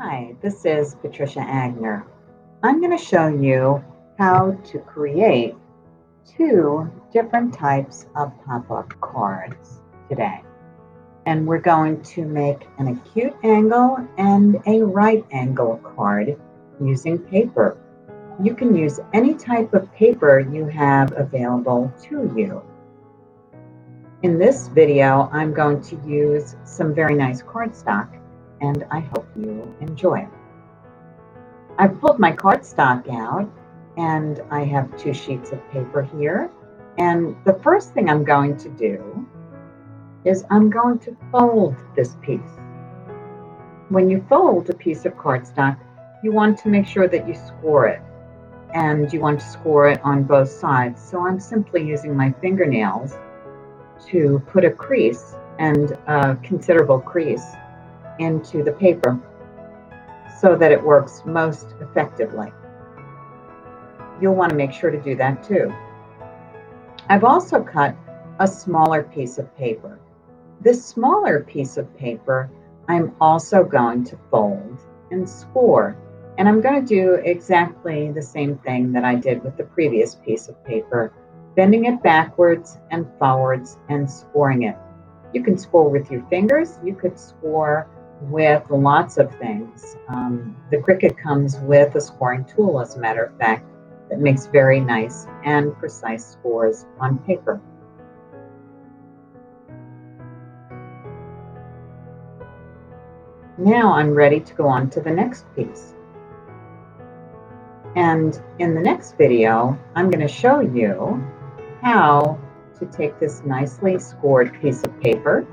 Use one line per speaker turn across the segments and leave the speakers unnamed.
Hi, this is Patricia Aigner. I'm going to show you how to create two different types of pop-up cards today. And we're going to make an acute angle and a right angle card using paper. You can use any type of paper you have available to you. In this video, I'm going to use some very nice cardstock, and I hope you enjoy it. I've pulled my cardstock out, and I have 2 sheets of paper here. And the first thing I'm going to do is I'm going to fold this piece. When you fold a piece of cardstock, you want to make sure that you score it, and you want to score it on both sides. So I'm simply using my fingernails to put a crease, and a considerable crease, into the paper so that it works most effectively. You'll want to make sure to do that too. I've also cut a smaller piece of paper. This smaller piece of paper I'm also going to fold and score. And I'm going to do exactly the same thing that I did with the previous piece of paper, bending it backwards and forwards and scoring it. You can score with your fingers. You could score with lots of things. The Cricut comes with a scoring tool, as a matter of fact, that makes very nice and precise scores on paper. Now I'm ready to go on to the next piece. And in the next video, I'm going to show you how to take this nicely scored piece of paper,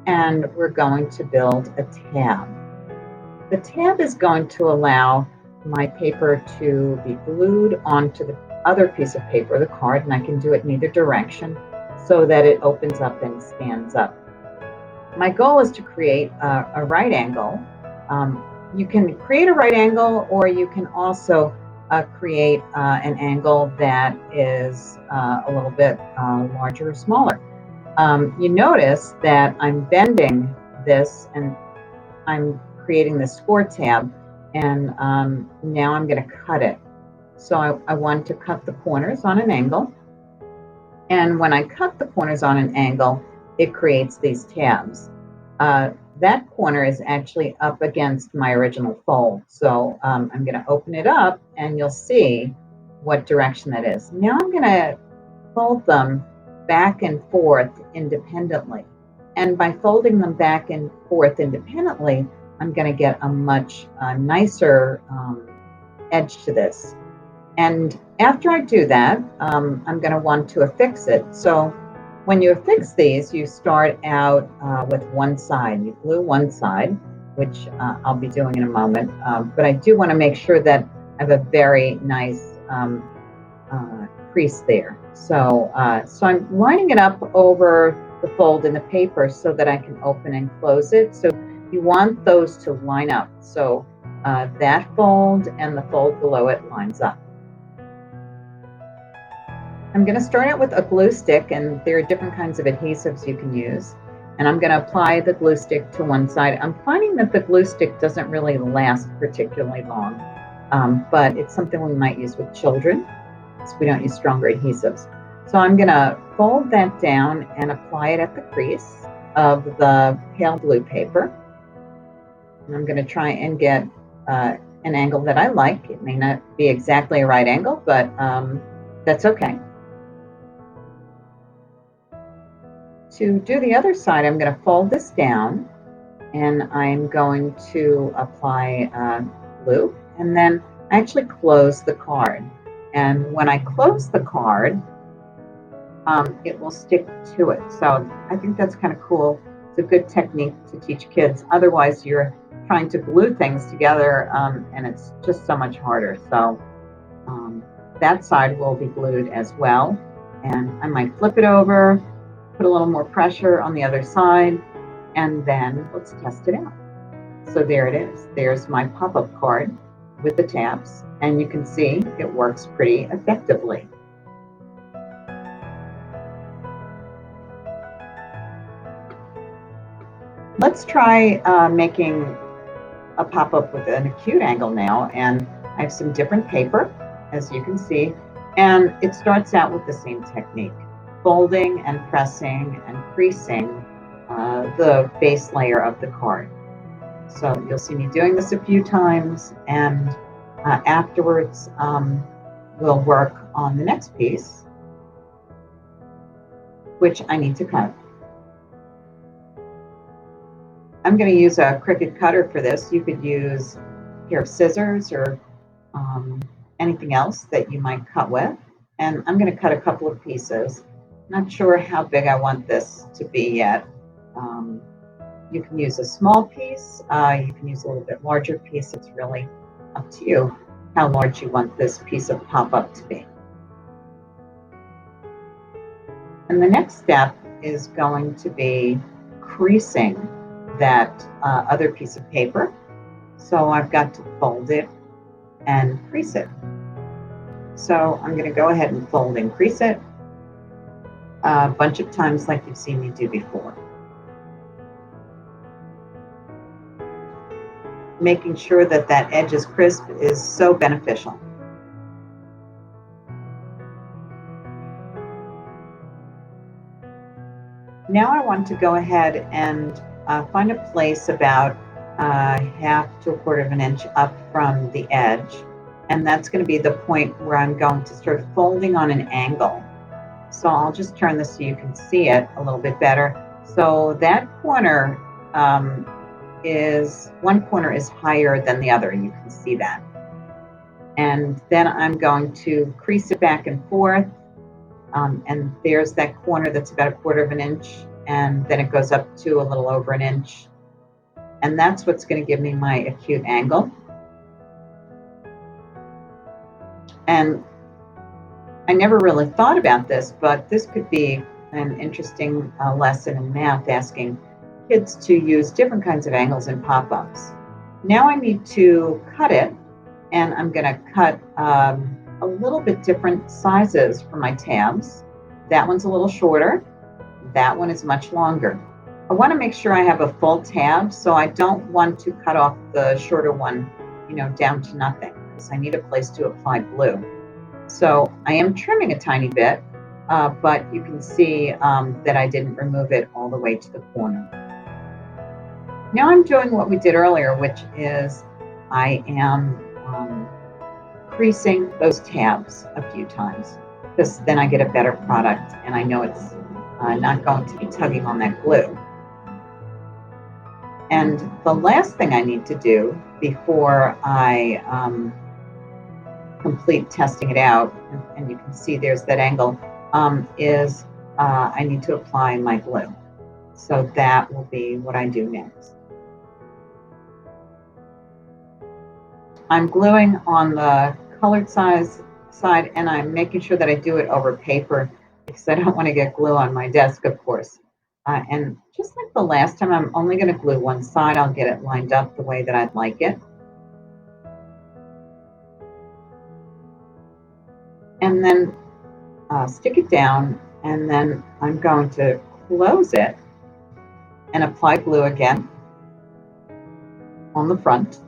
and we're going to build a tab. The tab is going to allow my paper to be glued onto the other piece of paper, the card, and I can do it in either direction so that it opens up and stands up. My goal is to create a right angle. You can create a right angle, or you can also create an angle that is a little bit larger or smaller. You notice that I'm bending this and I'm creating the score tab, and now I'm going to cut it. So I want to cut the corners on an angle, and when I cut the corners on an angle, it creates these tabs. That corner is actually up against my original fold, so I'm going to open it up and you'll see what direction that is. Now I'm going to fold them back and forth independently, and by folding them back and forth independently, I'm going to get a much nicer edge to this. And after I do that, I'm going to want to affix it. So when you affix these, you start out with one side. You glue one side, which I'll be doing in a moment. But I do want to make sure that I have a very nice crease there. So I'm lining it up over the fold in the paper so that I can open and close it. So you want those to line up. So that fold and the fold below it lines up. I'm going to start out with a glue stick, and there are different kinds of adhesives you can use. And I'm going to apply the glue stick to one side. I'm finding that the glue stick doesn't really last particularly long, but it's something we might use with children, so we don't use stronger adhesives. So I'm going to fold that down and apply it at the crease of the pale blue paper. And I'm going to try and get an angle that I like. It may not be exactly a right angle, but that's okay. To do the other side, I'm going to fold this down, and I'm going to apply glue, and then actually close the card. And when I close the card, it will stick to it. So I think that's kind of cool. It's a good technique to teach kids. Otherwise, you're trying to glue things together, and it's just so much harder. So that side will be glued as well. And I might flip it over, put a little more pressure on the other side, and then let's test it out. So there it is. There's my pop-up card with the tabs, and you can see it works pretty effectively. Let's try making a pop-up with an acute angle now, and I have some different paper, as you can see, and it starts out with the same technique, folding and pressing and creasing the base layer of the card. So you'll see me doing this a few times, and afterwards we'll work on the next piece, which I need to cut. I'm going to use a Cricut cutter for this. You could use a pair of scissors or anything else that you might cut with. And I'm going to cut a couple of pieces. Not sure how big I want this to be yet. You can use a small piece. You can use a little bit larger piece. It's really up to you how large you want this piece of pop-up to be. And the next step is going to be creasing that other piece of paper. So I've got to fold it and crease it. So I'm going to go ahead and fold and crease it a bunch of times like you've seen me do before. Making sure that that edge is crisp is so beneficial. Now I want to go ahead and find a place about half to a quarter of an inch up from the edge, and that's going to be the point where I'm going to start folding on an angle. So I'll just turn this so you can see it a little bit better. So that corner one corner is higher than the other, and you can see that. And then I'm going to crease it back and forth, and there's that corner that's about a quarter of an inch, and then it goes up to a little over an inch, and that's what's going to give me my acute angle. And I never really thought about this, but this could be an interesting lesson in math, asking kids to use different kinds of angles in pop-ups. Now I need to cut it, and I'm going to cut a little bit different sizes for my tabs. That one's a little shorter. That one is much longer. I want to make sure I have a full tab, so I don't want to cut off the shorter one, down to nothing, because I need a place to apply glue. So I am trimming a tiny bit, but you can see that I didn't remove it all the way to the corner. Now I'm doing what we did earlier, which is I am creasing those tabs a few times, because then I get a better product, and I know it's not going to be tugging on that glue. And the last thing I need to do before I complete testing it out, and you can see there's that angle, is I need to apply my glue. So that will be what I do next. I'm gluing on the colored side, and I'm making sure that I do it over paper, because I don't want to get glue on my desk, of course. And just like the last time, I'm only going to glue one side. I'll get it lined up the way that I'd like it. And then stick it down, and then I'm going to close it and apply glue again on the front.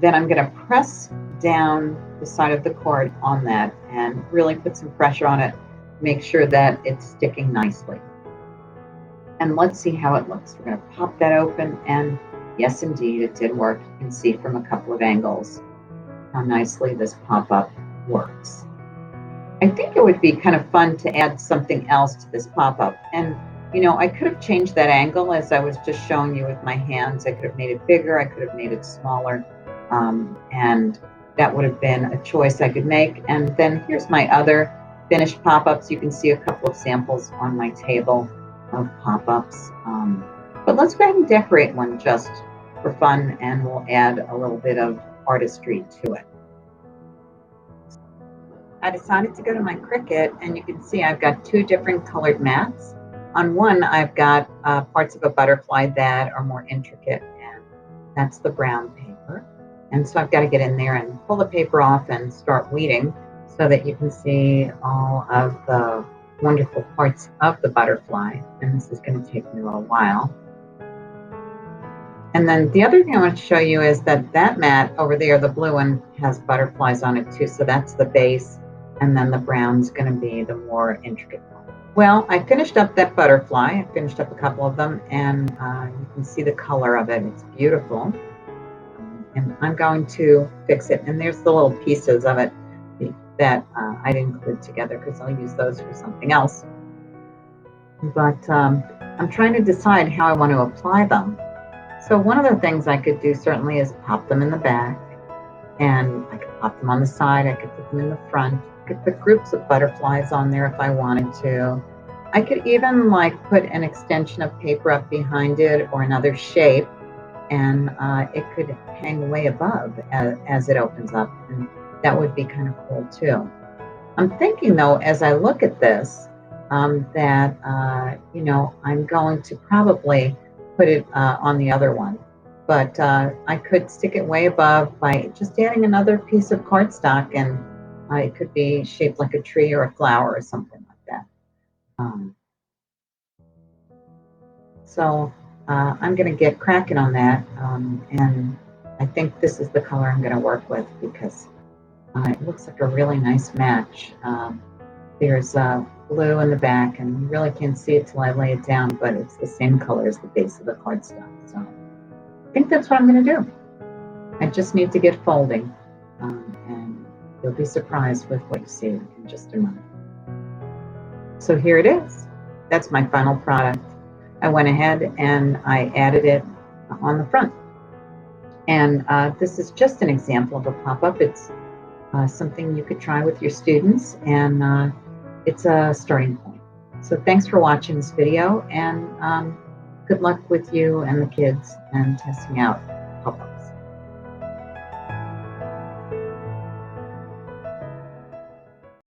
Then I'm going to press down the side of the card on that and really put some pressure on it, make sure that it's sticking nicely. And let's see how it looks. We're going to pop that open, and yes, indeed, it did work. You can see from a couple of angles how nicely this pop-up works. I think it would be kind of fun to add something else to this pop-up. And I could have changed that angle as I was just showing you with my hands. I could have made it bigger, I could have made it smaller, and that would have been a choice I could make. And then here's my other finished pop-ups. You can see a couple of samples on my table of pop-ups. But let's go ahead and decorate one just for fun, and we'll add a little bit of artistry to it. I decided to go to my Cricut, and you can see I've got two different colored mats. On one, I've got parts of a butterfly that are more intricate, and that's the brown paper. And so I've got to get in there and pull the paper off and start weeding so that you can see all of the wonderful parts of the butterfly, and this is going to take me a little while. And then the other thing I want to show you is that mat over there, the blue one, has butterflies on it too. So that's the base, and then the brown's going to be the more intricate one. Well, I finished up that butterfly. I finished up a couple of them, and you can see the color of it. It's beautiful. And I'm going to fix it. And there's the little pieces of it that I didn't glue together because I'll use those for something else. But I'm trying to decide how I want to apply them. So one of the things I could do certainly is pop them in the back, and I could pop them on the side. I could put them in the front. I could put groups of butterflies on there if I wanted to. I could even like put an extension of paper up behind it or another shape, and it could hang way above as it opens up, and that would be kind of cool too. I'm thinking though, as I look at this, that you know, I'm going to probably put it on the other one, but I could stick it way above by just adding another piece of cardstock, and it could be shaped like a tree or a flower or something like that. So I'm going to get cracking on that, and I think this is the color I'm going to work with because it looks like a really nice match. There's blue in the back, and you really can't see it till I lay it down, but it's the same color as the base of the cardstock. So I think that's what I'm going to do. I just need to get folding, and you'll be surprised with what you see in just a moment. So here it is. That's my final product. I went ahead and I added it on the front. And this is just an example of a pop-up. It's something you could try with your students, and it's a starting point. So thanks for watching this video, and good luck with you and the kids and testing out pop-ups.